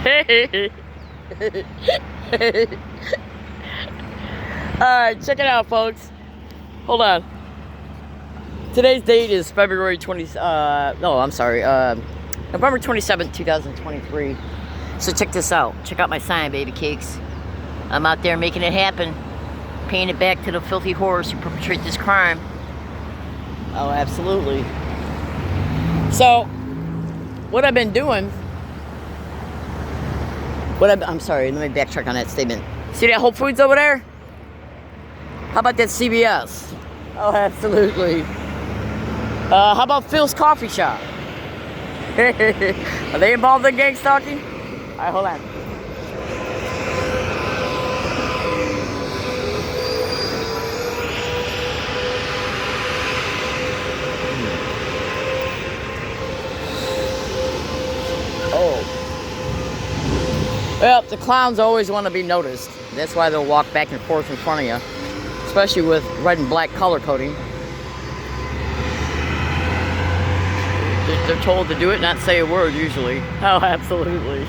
Alright, check it out, folks. Hold on. Today's date is February 20... November 27th, 2023. So check this out. Check out my sign, baby cakes. I'm out there making it happen. Paying it back to the filthy whores who perpetrate this crime. Oh, absolutely. So, what I've been doing... I'm sorry, let me backtrack on that statement. See that Whole Foods over there? How about that CVS? Oh, absolutely. How about Phil's Coffee Shop? Are they involved in gangstalking? Alright, hold on. Well, the clowns always want to be noticed. That's why they'll walk back and forth in front of you. Especially with red and black color coding. They're told to do it, not say a word usually. Oh, absolutely.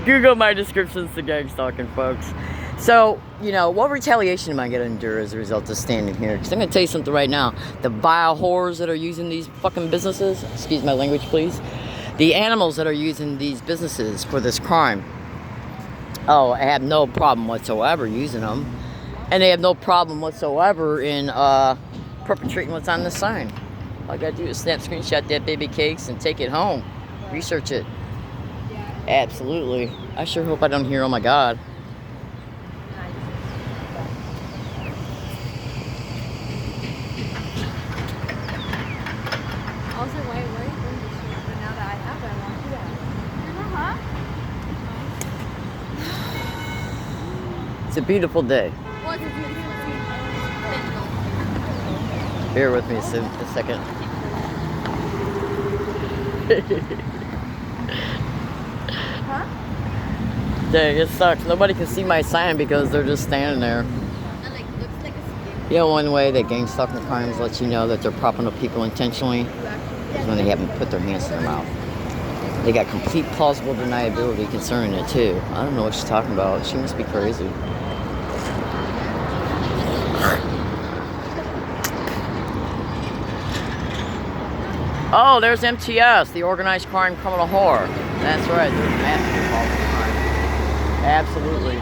Google my descriptions to gangstalking, folks. So, you know, what retaliation am I going to endure as a result of standing here? Because I'm going to tell you something right now. The vile whores that are using these fucking businesses, excuse my language, please. The animals that are using these businesses for this crime. Oh, I have no problem whatsoever using them. And they have no problem whatsoever in perpetrating what's on the sign. All I gotta do is snap screenshot that baby cakes and take it home. Research it. Absolutely. I sure hope I don't hear, oh my God. It's a beautiful day. Bear with me a second. Dang, it sucks. Nobody can see my sign because they're just standing there. You know, one way that gangstalking crimes lets you know that they're propping up people intentionally is when they haven't put their hands in their mouth. They got complete plausible deniability concerning it too. I don't know what she's talking about. She must be crazy. Oh, there's MTS, the Organized Crime Criminal Whore. That's right, there's massive involvement in crime. Absolutely.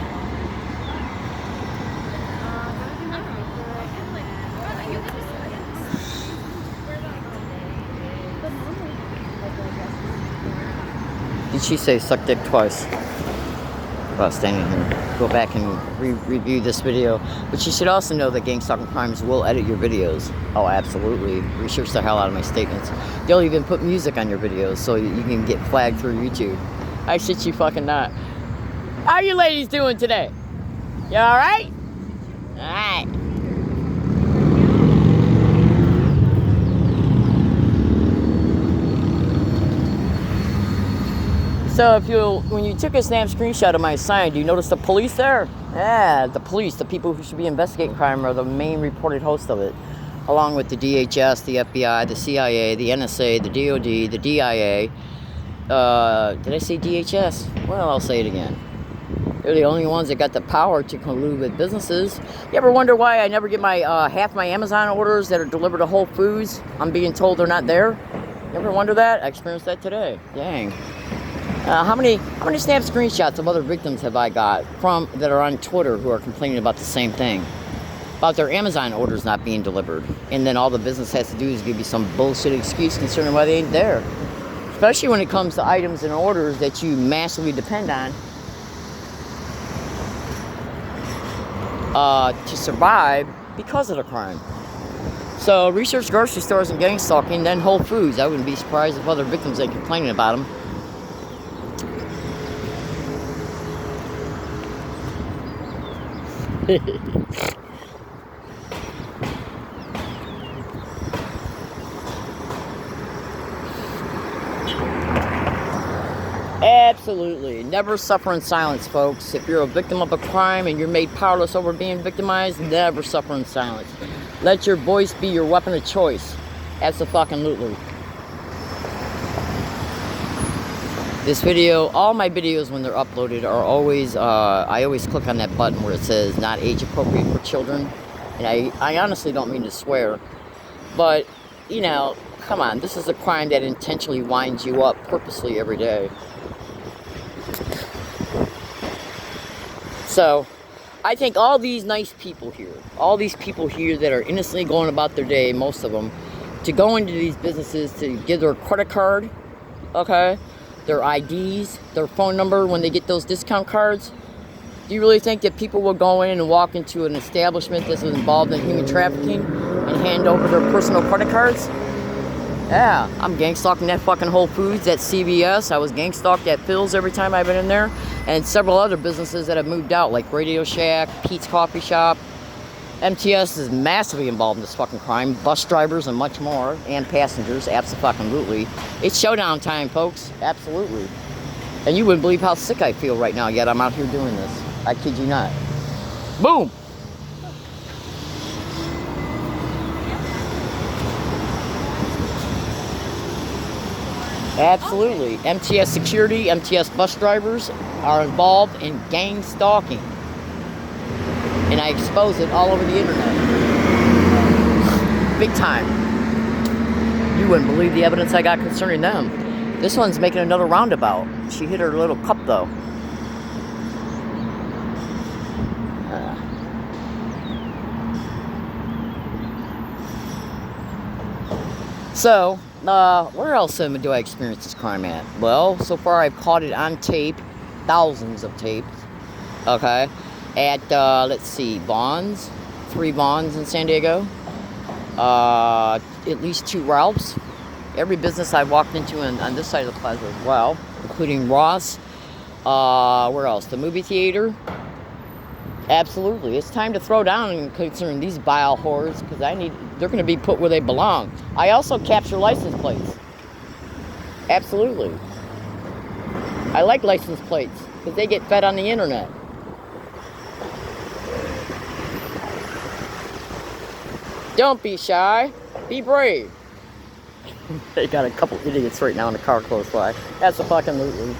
Did she say suck dick twice? About standing here. Go back and review this video. But you should also know that gangstalking crimes will edit your videos. Oh, absolutely. Research the hell out of my statements. They'll even put music on your videos so you can get flagged through YouTube. I shit you fucking not. How you ladies doing today? You alright? Alright. So when you took a snap screenshot of my sign, do you notice the police there? Yeah, the police, the people who should be investigating crime, are the main reported host of it. Along with the DHS, the FBI, the CIA, the NSA, the DOD, the DIA. Did I say DHS? Well, I'll say it again. They're the only ones that got the power to collude with businesses. You ever wonder why I never get my half my Amazon orders that are delivered to Whole Foods? I'm being told they're not there. You ever wonder that? I experienced that today. Dang. How many snap screenshots of other victims have I got from that are on Twitter who are complaining about the same thing? About their Amazon orders not being delivered. And then all the business has to do is give you some bullshit excuse concerning why they ain't there. Especially when it comes to items and orders that you massively depend on to survive because of the crime. So research grocery stores and gangstalking, then Whole Foods. I wouldn't be surprised if other victims ain't complaining about them. Absolutely. Never suffer in silence, folks. If you're a victim of a crime and you're made powerless over being victimized, never suffer in silence. Let your voice be your weapon of choice. Absolutely. This video, all my videos when they're uploaded are always, I always click on that button where it says not age appropriate for children. And I honestly don't mean to swear, but, you know, come on, this is a crime that intentionally winds you up purposely every day. So, I think all these nice people here, all these people here that are innocently going about their day, most of them, to go into these businesses to give their credit card, okay, their IDs, their phone number when they get those discount cards. Do you really think that people will go in and walk into an establishment that's involved in human trafficking and hand over their personal credit cards? Yeah, I'm gangstalking that fucking Whole Foods, at CVS. I was gangstalked at Phil's every time I've been in there. And several other businesses that have moved out, like Radio Shack, Pete's Coffee Shop. MTS is massively involved in this fucking crime. Bus drivers and much more. And passengers, absolutely. It's showdown time, folks. Absolutely. And you wouldn't believe how sick I feel right now, yet I'm out here doing this. I kid you not. Boom! Absolutely. MTS security, MTS bus drivers are involved in gang stalking. And I expose it all over the internet. Big time. You wouldn't believe the evidence I got concerning them. This one's making another roundabout. She hit her little cup though. So, where else do I experience this crime at? Well, so far I've caught it on tape, thousands of tapes, okay, at, let's see, Vons, 3 Vons in San Diego, at least 2 Ralphs, every business I've walked into on this side of the plaza as well, including Ross, where else, the movie theater. Absolutely. It's time to throw down concerning these vile whores, because they're going to be put where they belong. I also capture license plates. Absolutely. I like license plates, because they get fed on the internet. Don't be shy. Be brave. They got a couple idiots right now in the car close by. That's a fucking loot.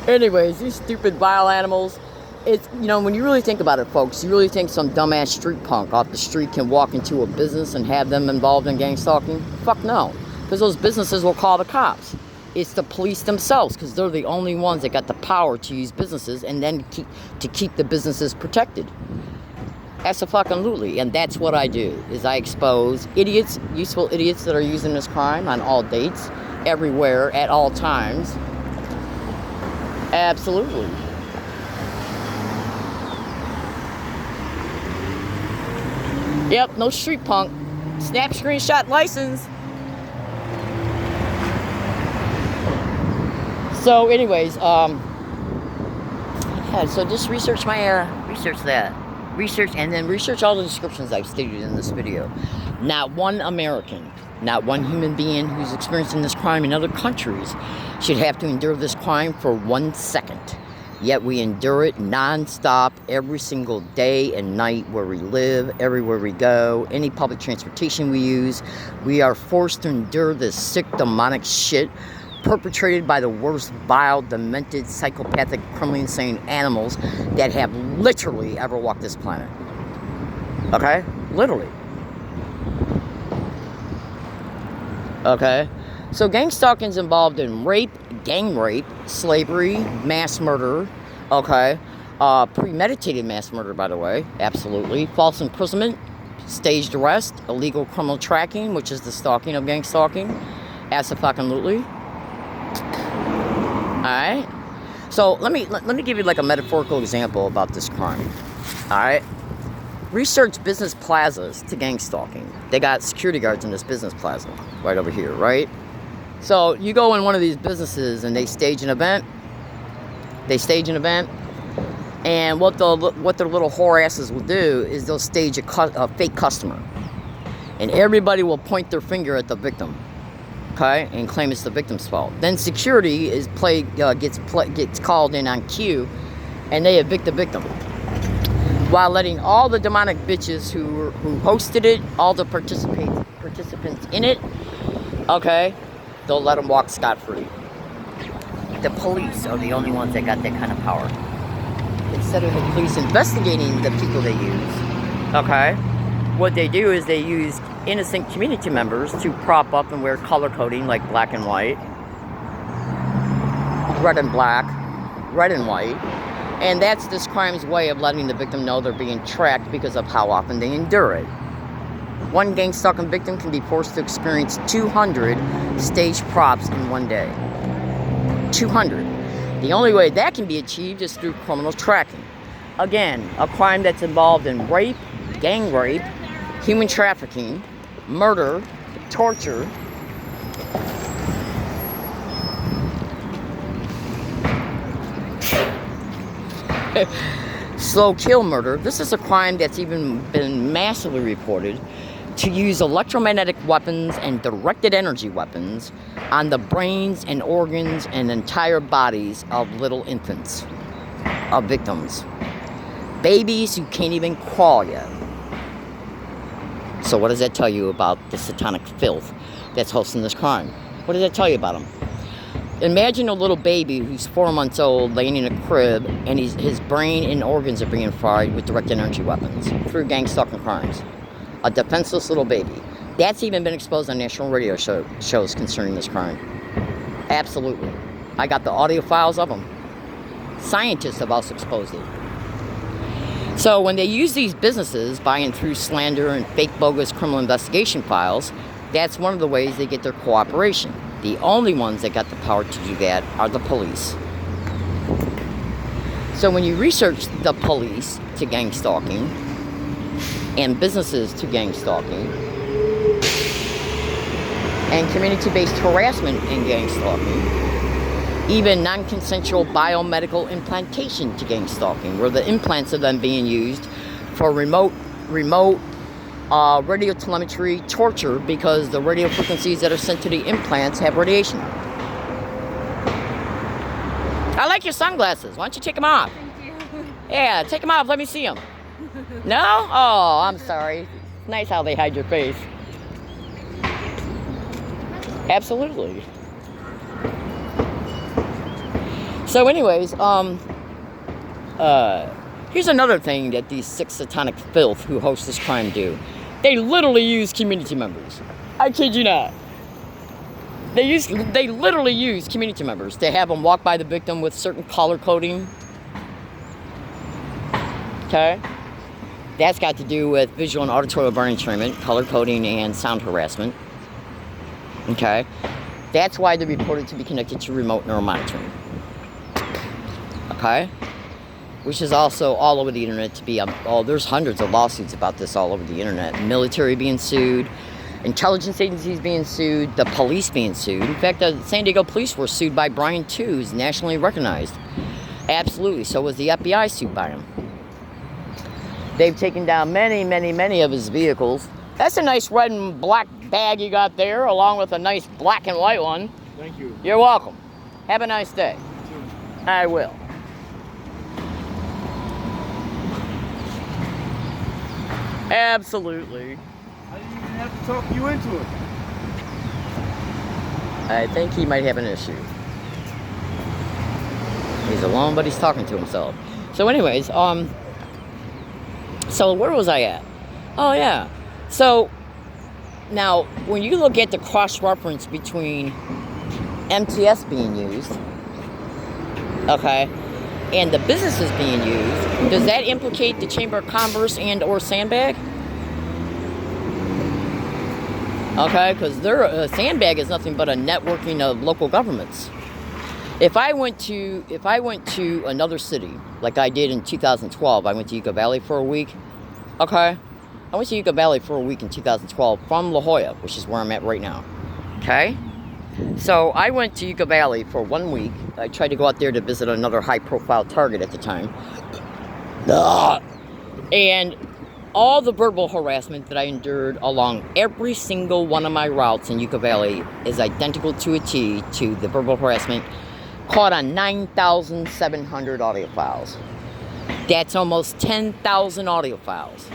Anyways, these stupid vile animals. It's, you know, when you really think about it, folks, you really think some dumbass street punk off the street can walk into a business and have them involved in gang stalking? Fuck no. Because those businesses will call the cops. It's the police themselves, because they're the only ones that got the power to use businesses and then keep the businesses protected. Absolutely. And that's what I do, is I expose idiots, useful idiots that are using this crime on all dates, everywhere, at all times. Absolutely. Yep, no street punk. Snap screenshot license. So anyways, yeah, so just research research that. Research, and then research all the descriptions I've stated in this video. Not one American, not one human being who's experiencing this crime in other countries should have to endure this crime for 1 second. Yet we endure it non-stop every single day and night where we live, everywhere we go, any public transportation we use. We are forced to endure this sick, demonic shit perpetrated by the worst, vile, demented, psychopathic, criminally insane animals that have literally ever walked this planet. Okay? Literally. Okay? So gang stalking is involved in rape, gang rape, slavery, mass murder, okay, premeditated mass murder, by the way, absolutely, false imprisonment, staged arrest, illegal criminal tracking, which is the stalking of gang stalking, absolutely. Alright, so let me give you like a metaphorical example about this crime. Alright, research business plazas to gang stalking. They got security guards in this business plaza right over here, right? So you go in one of these businesses and they stage an event. And what their little whore asses will do is they'll stage a fake customer. And everybody will point their finger at the victim, okay, and claim it's the victim's fault. Then security gets called in on cue, and they evict the victim, while letting all the demonic bitches who hosted it, all the participants in it, okay, they'll let them walk scot-free. The police are the only ones that got that kind of power. Instead of the police investigating the people they use, okay, what they do is they use innocent community members to prop up and wear color coding like black and white, red and black, red and white. And that's this crime's way of letting the victim know they're being tracked because of how often they endure it. One gang-stalking victim can be forced to experience 200 staged props in one day. 200. The only way that can be achieved is through criminal tracking. Again, a crime that's involved in rape, gang rape, human trafficking, murder, torture, slow kill murder. This is a crime that's even been massively reported to use electromagnetic weapons and directed energy weapons on the brains and organs and entire bodies of little infants, of victims. Babies who can't even crawl yet. So what does that tell you about the satanic filth that's hosting this crime? What does that tell you about them? Imagine a little baby who's 4 months old laying in a crib and his brain and organs are being fried with directed energy weapons through gang-stalking crimes. A defenseless little baby. That's even been exposed on national radio shows concerning this crime. Absolutely. I got the audio files of them. Scientists have also exposed it. So when they use these businesses by and through slander and fake bogus criminal investigation files, that's one of the ways they get their cooperation. The only ones that got the power to do that are the police. So when you research the police to gang stalking and businesses to gang stalking and community-based harassment and gang stalking, even non-consensual biomedical implantation to gang stalking, where the implants are then being used for remote radio telemetry torture because the radio frequencies that are sent to the implants have radiation. I like your sunglasses. Why don't you take them off? Thank you. Yeah, take them off. Let me see them. No? Oh, I'm sorry. Nice how they hide your face. Absolutely. So anyways, here's another thing that these sick satanic filth who host this crime do. They literally use community members. I kid you not. They literally use community members to have them walk by the victim with certain color coding. Okay? That's got to do with visual and auditory brain entrainment, color coding, and sound harassment. Okay? That's why they're reported to be connected to remote neuromonitoring. Okay? Which is also all over the internet to be, there's hundreds of lawsuits about this all over the internet. Military being sued, intelligence agencies being sued, the police being sued. In fact, the San Diego police were sued by Brian Tew, who's nationally recognized. Absolutely. So was the FBI sued by him. They've taken down many of his vehicles. That's a nice red and black bag you got there, along with a nice black and white one. Thank you. You're welcome. Have a nice day. I will. Absolutely. I didn't even have to talk you into it. I think he might have an issue. He's alone, but he's talking to himself. So anyways, so where was I at? Oh yeah. So now when you look at the cross-reference between MTS being used, okay, and the businesses being used, does that implicate the Chamber of Commerce and or Sandbag? Okay, because Sandbag is nothing but a networking of local governments. If I went to another city, like I did in 2012, I went to Yucca Valley for a week. Okay, I went to Yucca Valley for a week in 2012 from La Jolla, which is where I'm at right now. Okay. So I went to Yucca Valley for 1 week. I tried to go out there to visit another high-profile target at the time. And all the verbal harassment that I endured along every single one of my routes in Yucca Valley is identical to a T to the verbal harassment caught on 9,700 audio files. That's almost 10,000 audio files.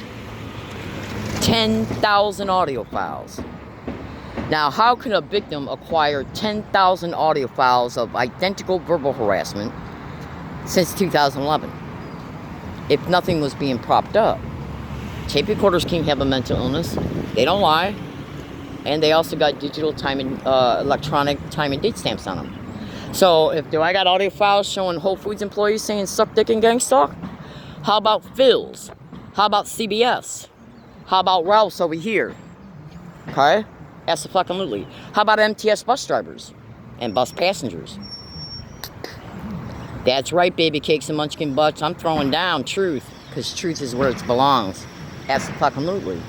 10,000 audio files. Now, how can a victim acquire 10,000 audio files of identical verbal harassment since 2011 if nothing was being propped up? Tape recorders can't have a mental illness. They don't lie. And they also got digital time and electronic time and date stamps on them. So if I got audio files showing Whole Foods employees saying suck dick and gang stalk, how about Phil's? How about CBS? How about Ralph's over here? Okay? Absolutely. How about MTS bus drivers and bus passengers? That's right, baby cakes and munchkin butts. I'm throwing down truth, because truth is where it belongs. Absolutely.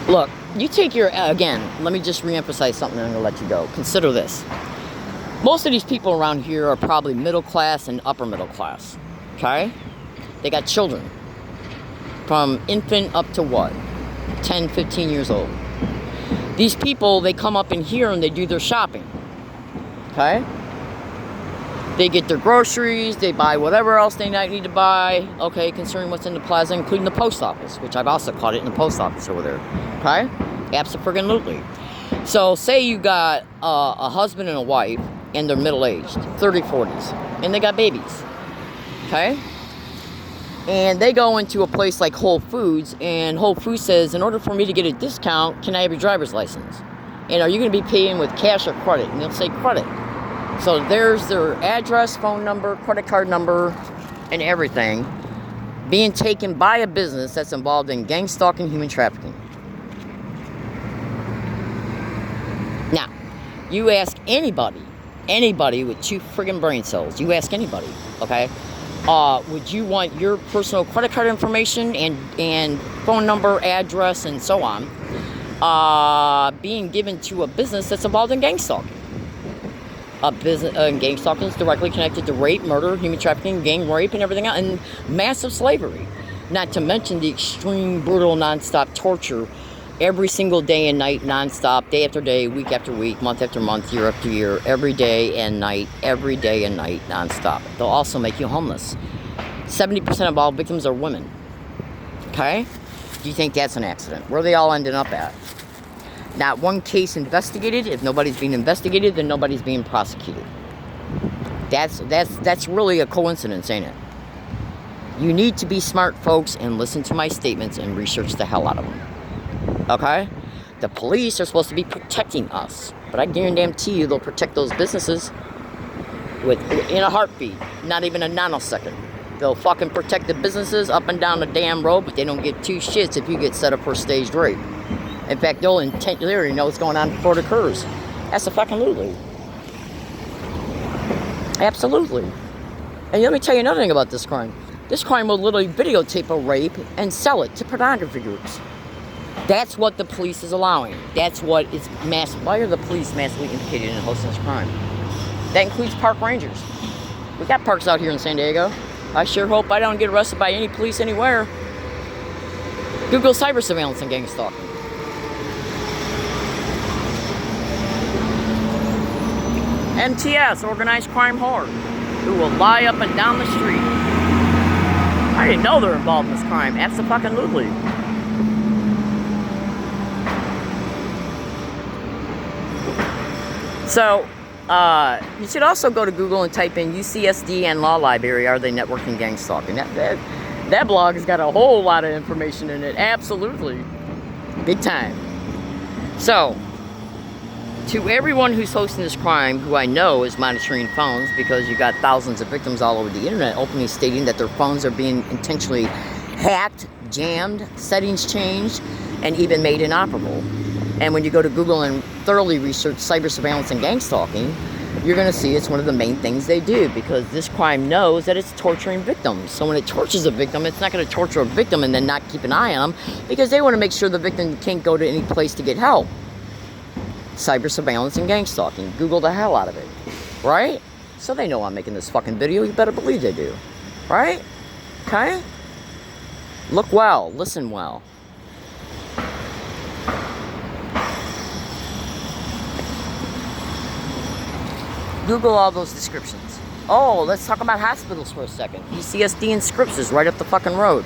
Look, you take your, again, let me just reemphasize something and I'm going to let you go. Consider this. Most of these people around here are probably middle class and upper middle class. Okay? They got children. From infant up to what? 10, 15 years old. These people, they come up in here and they do their shopping. Okay? They get their groceries, they buy whatever else they might need to buy, okay, concerning what's in the plaza, including the post office, which I've also caught it in the post office over there. Okay? Absolutely. So, say you got a husband and a wife, and they're middle-aged, 30, 40s, and they got babies. Okay? And they go into a place like Whole Foods, and Whole Foods says, in order for me to get a discount, can I have your driver's license? And are you going to be paying with cash or credit? And they'll say credit. So there's their address, phone number, credit card number, and everything being taken by a business that's involved in gang stalking, human trafficking. Now, you ask anybody with 2 friggin' brain cells, you ask anybody, okay? Would you want your personal credit card information and phone number, address, and so on being given to a business that's involved in gang stalking? Gang stalking is directly connected to rape, murder, human trafficking, gang rape, and everything else, and massive slavery. Not to mention the extreme, brutal, non-stop torture every single day and night, non-stop, day after day, week after week, month after month, year after year, every day and night, non-stop. They'll also make you homeless. 70% of all victims are women. Okay? Do you think that's an accident? Where are they all ending up at? Not one case investigated. If nobody's being investigated, then nobody's being prosecuted. That's really a coincidence, ain't it? You need to be smart, folks, and listen to my statements and research the hell out of them. Okay? The police are supposed to be protecting us, but I guarantee you they'll protect those businesses in a heartbeat, not even a nanosecond. They'll fucking protect the businesses up and down the damn road, but they don't get 2 shits if you get set up for staged rape. In fact, they'll already know what's going on before it occurs. Absolutely. Absolutely. And let me tell you another thing about this crime. This crime will literally videotape a rape and sell it to pornography groups. That's what the police is allowing. That's what is why are the police massively implicated in hosting this crime? That includes park rangers. We got parks out here in San Diego. I sure hope I don't get arrested by any police anywhere. Google cyber surveillance and gang stalking. MTS, organized crime horde, who will lie up and down the street. I didn't know they're involved in this crime. Absolutely. So, you should also go to Google and type in UCSD and Law Library, are they networking gang stalking? That blog has got a whole lot of information in it. Absolutely. Big time. So, to everyone who's hosting this crime, who I know is monitoring phones, because you got thousands of victims all over the internet openly stating that their phones are being intentionally hacked, jammed, settings changed, and even made inoperable. And when you go to Google and thoroughly research cyber surveillance and gang stalking, you're going to see it's one of the main things they do, because this crime knows that it's torturing victims. So when it tortures a victim, it's not going to torture a victim and then not keep an eye on them, because they want to make sure the victim can't go to any place to get help. Cyber surveillance and gang stalking. Google the hell out of it. Right? So they know I'm making this fucking video. You better believe they do. Right? Okay? Look well. Listen well. Google all those descriptions. Oh, let's talk about hospitals for a second. UCSD and Scripps is right up the fucking road.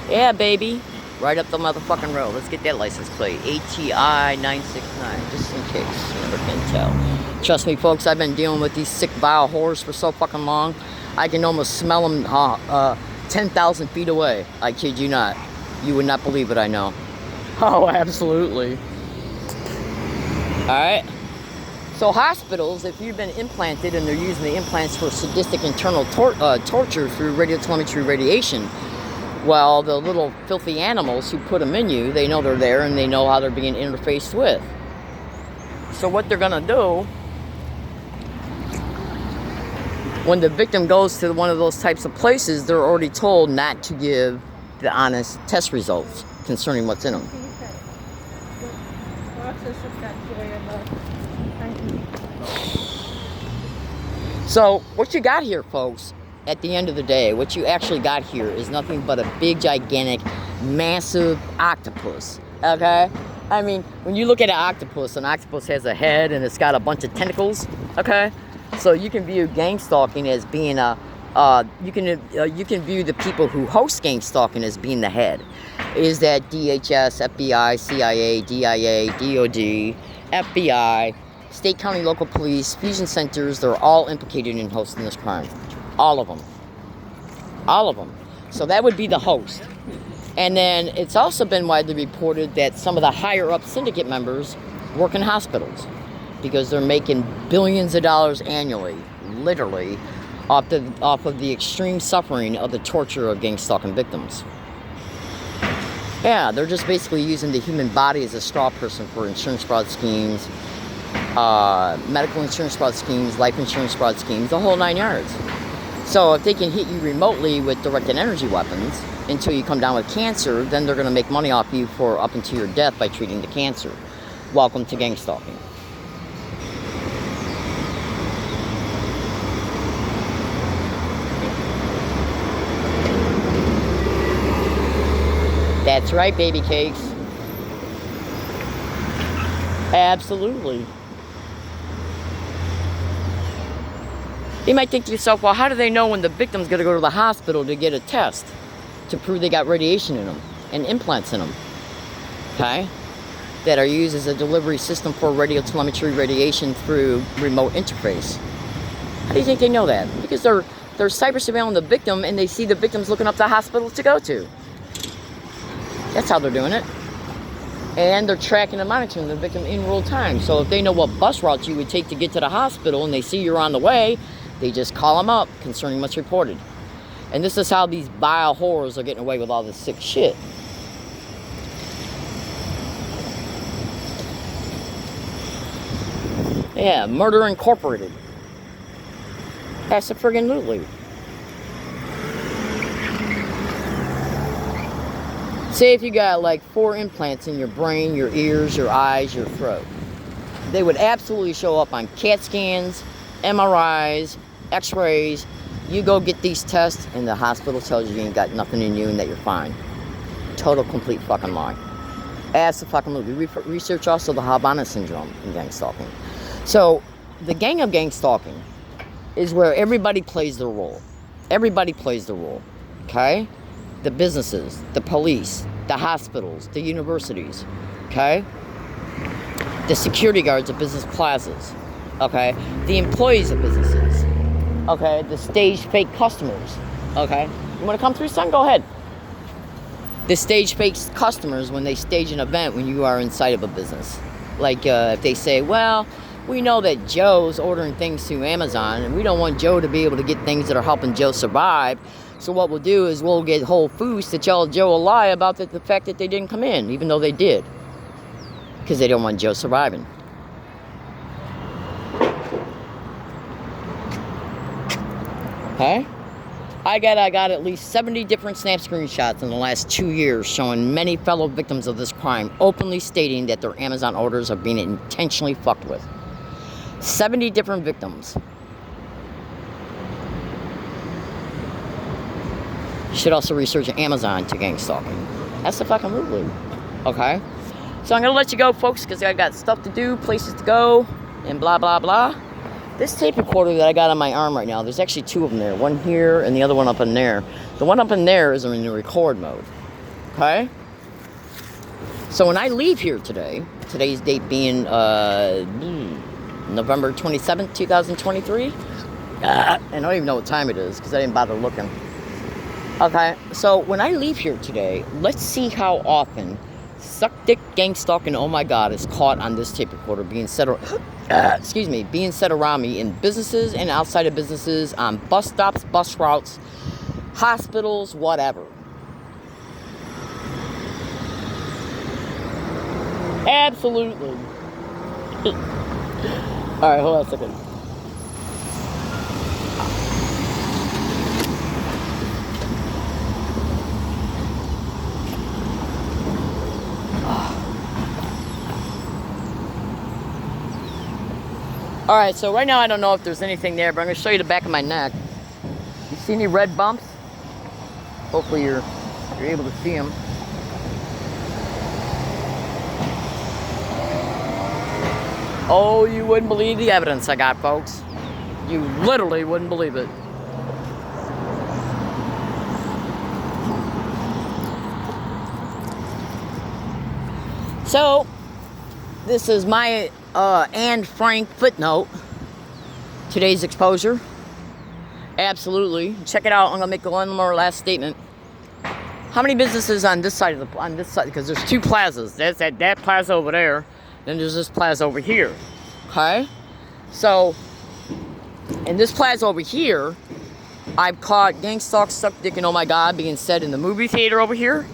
Yeah, baby. Right up the motherfucking road. Let's get that license plate. ATI 969, just in case you never can tell. Trust me, folks, I've been dealing with these sick, vile whores for so fucking long. I can almost smell them 10,000 feet away. I kid you not. You would not believe it, I know. Oh, absolutely. Alright. So hospitals, if you've been implanted and they're using the implants for sadistic internal torture through radiotelemetry radiation, well, the little filthy animals who put them in you, they know they're there and they know how they're being interfaced with. So what they're going to do, when the victim goes to one of those types of places, they're already told not to give the honest test results concerning what's in them. So what you got here, folks, at the end of the day, what you actually got here is nothing but a big, gigantic, massive octopus, okay? I mean, when you look at an octopus has a head and it's got a bunch of tentacles, okay? So you can view gangstalking as being you can view the people who host gangstalking as being the head. Is that DHS, FBI, CIA, DIA, DOD, FBI, state, county, local police, fusion centers, they're all implicated in hosting this crime. All of them. All of them. So that would be the host. And then it's also been widely reported that some of the higher up syndicate members work in hospitals because they're making billions of dollars annually, literally, off of the extreme suffering of the torture of gangstalking victims. Yeah, they're just basically using the human body as a straw person for insurance fraud schemes, medical insurance fraud schemes, life insurance fraud schemes, the whole 9 yards. So if they can hit you remotely with directed energy weapons until you come down with cancer, then they're going to make money off you for up until your death by treating the cancer. Welcome to gangstalking. That's right, baby cakes. Absolutely. You might think to yourself, well, how do they know when the victim's going to go to the hospital to get a test to prove they got radiation in them and implants in them, okay, that are used as a delivery system for radiotelemetry radiation through remote interface? How do you think they know that? Because they're cyber surveilling the victim and they see the victims looking up the hospital to go to. That's how they're doing it. And they're tracking and monitoring the victim in real time. So if they know what bus route you would take to get to the hospital and they see you're on the way, they just call them up concerning what's reported. And this is how these vile whores are getting away with all this sick shit. Yeah, Murder Incorporated. That's a friggin' lootly. Say if you got like 4 implants in your brain, your ears, your eyes, your throat. They would absolutely show up on CAT scans, MRIs, X-rays. You go get these tests and the hospital tells you ain't got nothing in you and that you're fine. Total, complete fucking lie. Absolutely. Research also the Havana syndrome in gangstalking. So the gang of gangstalking is where everybody plays their role. Everybody plays their role, okay? The businesses, the police, the hospitals, the universities, okay? The security guards of business plazas, okay? The employees of businesses, okay? The staged fake customers, okay? You want to come through, son? Go ahead. The staged fake customers when they stage an event when you are inside of a business. Like if they say, well, we know that Joe's ordering things through Amazon and we don't want Joe to be able to get things that are helping Joe survive. So what we'll do is we'll get Whole Foods to tell Joe a lie about the fact that they didn't come in, even though they did. Because they don't want Joe surviving. Okay? I got at least 70 different snap screenshots in the last 2 years showing many fellow victims of this crime openly stating that their Amazon orders are being intentionally fucked with. 70 different victims. You should also research Amazon to gangstalking. That's the fucking movie. Okay? So I'm going to let you go, folks, because I got stuff to do, places to go, and blah, blah, blah. This tape recorder that I got on my arm right now, there's actually 2 of them there. One here and the other one up in there. The one up in there is in the record mode. Okay? So when I leave here today, today's date being November 27th, 2023. I don't even know what time it is because I didn't bother looking. Okay, so when I leave here today, let's see how often suck dick, gangstalking, oh my god, is caught on this tape recorder being set being set around me in businesses and outside of businesses, on bus stops, bus routes, hospitals, whatever. Absolutely. Alright, hold on a second. Alright, so right now I don't know if there's anything there, but I'm going to show you the back of my neck. You see any red bumps? Hopefully you're able to see them. Oh, you wouldn't believe the evidence I got, folks. You literally wouldn't believe it. So, this is my Anne Frank footnote. Today's exposure. Absolutely. Check it out. I'm gonna make one more last statement. How many businesses on this side because there's two plazas. There's that plaza over there. Then there's this plaza over here. Okay? So, in this plaza over here, I've caught gangstalk, suck dick, and oh my god being said in the movie theater over here,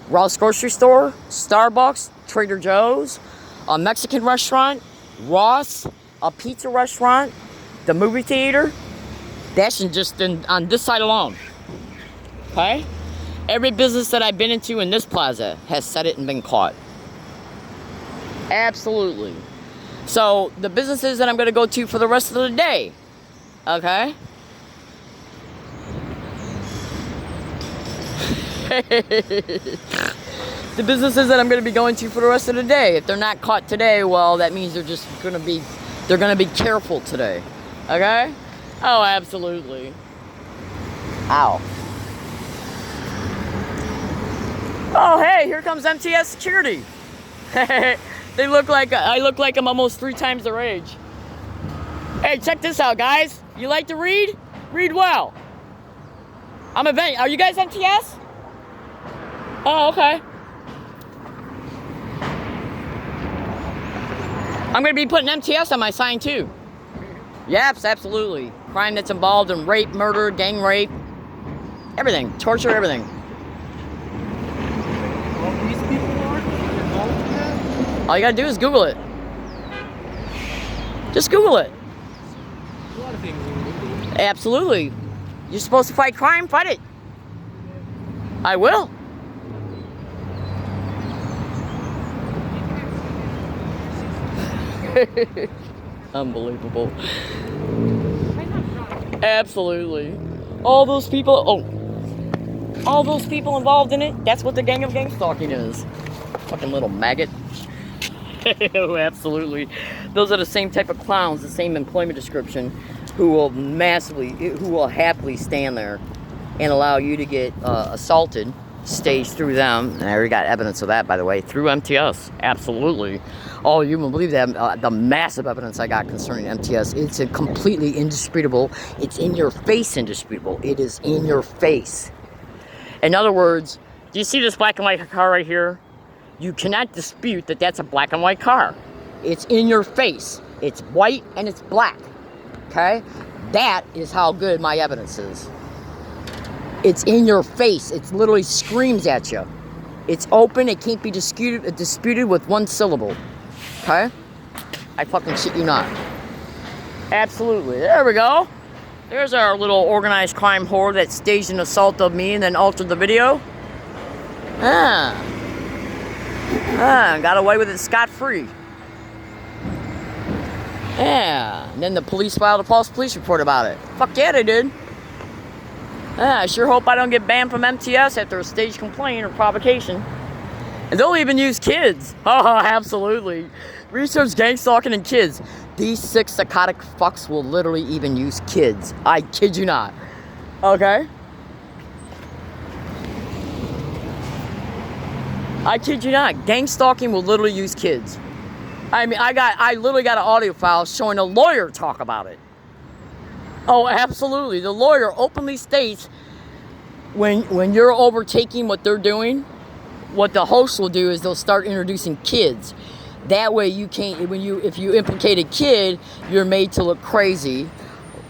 Ross Grocery Store, Starbucks, Trader Joe's, a Mexican restaurant, Ross, a pizza restaurant, the movie theater. That's just on this side alone. Okay? Every business that I've been into in this plaza has said it and been caught. Absolutely. So, the businesses that I'm going to go to for the rest of the day. Okay? The businesses that I'm going to be going to for the rest of the day. If they're not caught today, well, that means they're just going to be, they're going to be careful today. Okay? Oh, absolutely. Ow. Oh, hey, here comes MTS security. They look like, I look like I'm almost 3 times their age. Hey, check this out, guys. You like to read? Read well. Are you guys MTS? Oh, okay. I'm going to be putting MTS on my sign, too. Yes, absolutely. Crime that's involved in rape, murder, gang rape. Everything. Torture, everything. All these people are involved in that? All you got to do is Google it. Just Google it. A lot of things you can do. Absolutely. You're supposed to fight crime, fight it. I will. Unbelievable. Absolutely. All those people involved in it, that's what the gang of gangstalking is. Fucking little maggot. Oh, absolutely. Those are the same type of clowns, the same employment description, who will happily stand there and allow you to get assaulted, staged through them. And I already got evidence of that, by the way, through MTS. Absolutely. Oh, you won't believe that, the massive evidence I got concerning MTS. It's a completely indisputable. It's in your face indisputable. It is in your face. In other words, do you see this black and white car right here? You cannot dispute that that's a black and white car. It's in your face. It's white and it's black. Okay? That is how good my evidence is. It's in your face. It literally screams at you. It's open. It can't be disputed with one syllable. Okay? I fucking shit you not. Absolutely. There we go. There's our little organized crime whore that staged an assault of me and then altered the video. Got away with it scot-free. Yeah. And then the police filed a false police report about it. Fuck yeah, they did. I sure hope I don't get banned from MTS after a staged complaint or provocation. And they'll even use kids. Oh, absolutely. Research gangstalking and kids. These 6 psychotic fucks will literally even use kids. I kid you not. Okay? I kid you not. Gangstalking will literally use kids. I mean, I literally got an audio file showing a lawyer talk about it. Oh, absolutely. The lawyer openly states when you're overtaking what they're doing, what the host will do is they'll start introducing kids. That way you can't, if you implicate a kid, you're made to look crazy.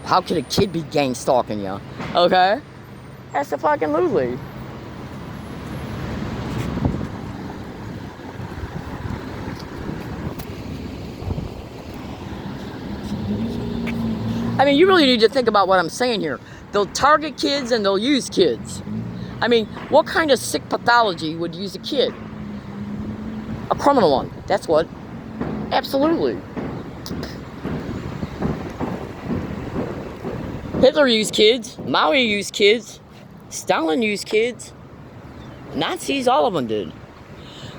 How could a kid be gang stalking you? Okay? That's the fucking lulu. I mean, you really need to think about what I'm saying here. They'll target kids and they'll use kids. I mean, what kind of sick pathology would use a kid? A criminal one. That's what. Absolutely. Hitler used kids. Mao used kids. Stalin used kids. Nazis, all of them did.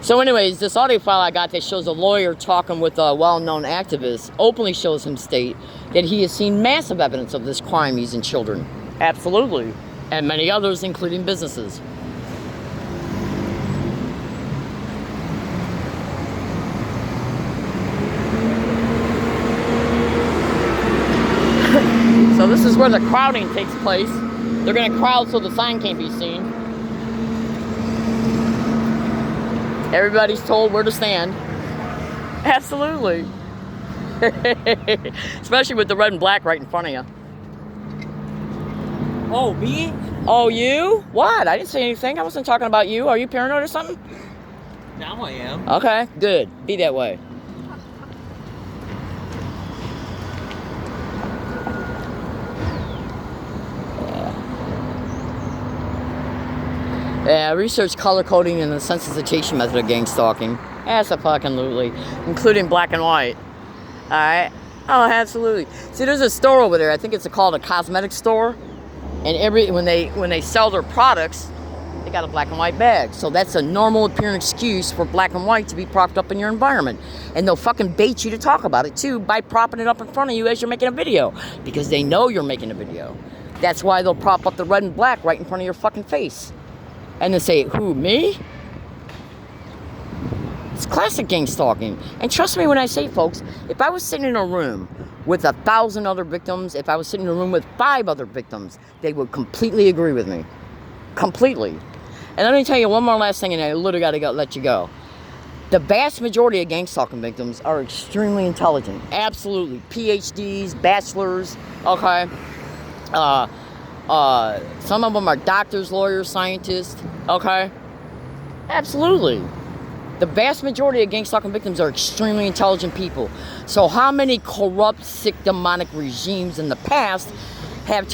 So anyways, this audio file I got that shows a lawyer talking with a well-known activist openly shows him state that he has seen massive evidence of this crime using children. Absolutely. And many others, including businesses. So this is where the crowding takes place. They're going to crowd so the sign can't be seen. Everybody's told where to stand. Absolutely. Especially with the red and black right in front of you. Oh, me? Oh, you? What? I didn't say anything. I wasn't talking about you. Are you paranoid or something? Now I am. Okay, good. Be that way. Yeah, research color coding and the sensitization method of gang stalking. Absolutely. Including black and white. Alright? Oh, absolutely. See, there's a store over there. I think it's called a cosmetic store. And when they sell their products, they got a black and white bag. So that's a normal appearing excuse for black and white to be propped up in your environment. And they'll fucking bait you to talk about it too by propping it up in front of you as you're making a video. Because they know you're making a video. That's why they'll prop up the red and black right in front of your fucking face. And then say, who, me? It's classic gang stalking. And trust me when I say, folks, if I was sitting in a room with 1,000 other victims, if I was sitting in a room with 5 other victims, they would completely agree with me. Completely. And let me tell you one more last thing, and I literally got to let you go. The vast majority of gang stalking victims are extremely intelligent. Absolutely. PhDs, bachelors, okay? Some of them are doctors, lawyers, scientists, okay? Absolutely. The vast majority of gang stalking victims are extremely intelligent people. So how many corrupt, sick, demonic regimes in the past have